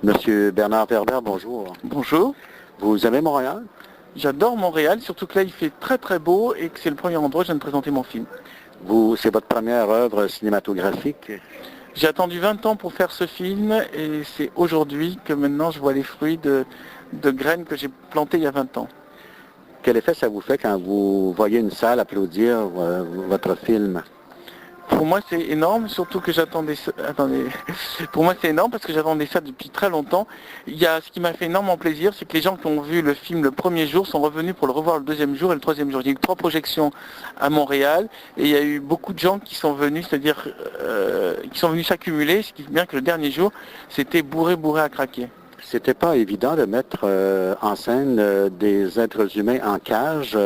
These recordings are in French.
Monsieur Bernard Werber, bonjour. Bonjour, Vous aimez Montréal? j'adore Montréal, surtout que là il fait très très beau et que c'est le premier endroit où je viens de présenter mon film. C'est votre première œuvre cinématographique. J'ai attendu 20 ans pour faire ce film et c'est aujourd'hui que maintenant je vois les fruits de graines que j'ai plantées il y a 20 ans. Quel effet ça vous fait quand vous voyez une salle applaudir votre film? Pour moi c'est énorme, surtout que j'attendais ça. Attendez. Pour moi c'est énorme parce que j'attendais ça depuis très longtemps. Ce qui m'a fait énormément plaisir, c'est que les gens qui ont vu le film le premier jour sont revenus pour le revoir le deuxième jour et le troisième jour. Il y a eu 3 projections à Montréal et il y a eu beaucoup de gens qui sont venus, c'est-à-dire qui sont venus s'accumuler, ce qui fait bien que le dernier jour c'était bourré à craquer. C'était pas évident de mettre en scène des êtres humains en cage.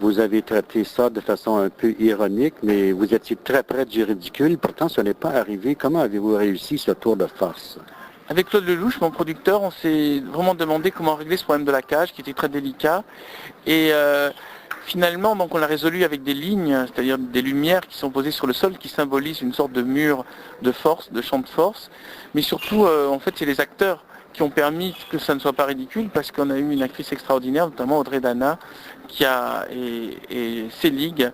Vous avez traité ça de façon un peu ironique, mais vous étiez très près du ridicule. Pourtant, ce n'est pas arrivé. Comment avez-vous réussi ce tour de force? Avec Claude Lelouch, mon producteur, on s'est vraiment demandé comment régler ce problème de la cage qui était très délicat. Et finalement, donc, on l'a résolu avec des lignes, c'est-à-dire des lumières qui sont posées sur le sol qui symbolisent une sorte de mur de force, de champ de force. Mais surtout, en fait, c'est les acteurs qui ont permis que ça ne soit pas ridicule parce qu'on a eu une actrice extraordinaire, notamment Audrey Dana, et Selig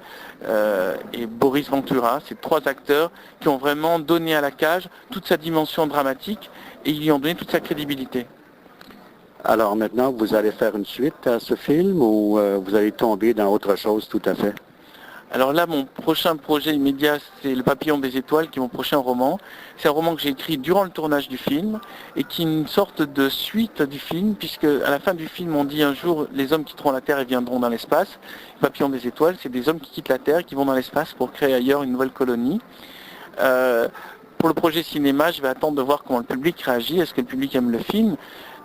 et Boris Ventura, ces 3 acteurs qui ont vraiment donné à la cage toute sa dimension dramatique et ils lui ont donné toute sa crédibilité. Alors maintenant, vous allez faire une suite à ce film ou vous allez tomber dans autre chose tout à fait? Alors là, mon prochain projet immédiat, c'est Le Papillon des Étoiles, qui est mon prochain roman. C'est un roman que j'ai écrit durant le tournage du film et qui est une sorte de suite du film, puisque à la fin du film, on dit un jour, les hommes quitteront la Terre et viendront dans l'espace. Le Papillon des Étoiles, c'est des hommes qui quittent la Terre, qui vont dans l'espace pour créer ailleurs une nouvelle colonie. Pour le projet cinéma, je vais attendre de voir comment le public réagit. Est-ce que le public aime le film?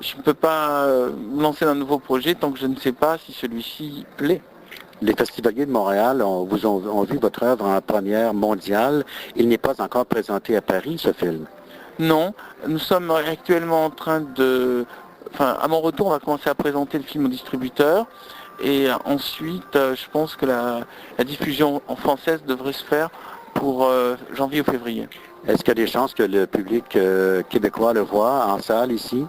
Je ne peux pas me lancer dans un nouveau projet tant que je ne sais pas si celui-ci plaît. Les festivaliers de Montréal ont vu votre œuvre en première mondiale. Il n'est pas encore présenté à Paris, ce film. Non, nous sommes actuellement en train de... Enfin, à mon retour, on va commencer à présenter le film au distributeur. Et ensuite, je pense que la diffusion en française devrait se faire pour janvier ou février. Est-ce qu'il y a des chances que le public québécois le voit en salle ici?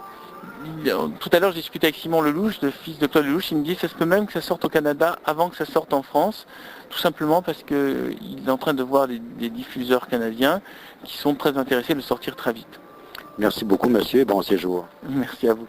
Tout à l'heure, j'ai discuté avec Simon Lelouch, le fils de Claude Lelouch. Il me dit que ça se peut même que ça sorte au Canada avant que ça sorte en France, tout simplement parce qu'il est en train de voir des diffuseurs canadiens qui sont très intéressés de le sortir très vite. Merci beaucoup, monsieur. Bon séjour. Merci à vous.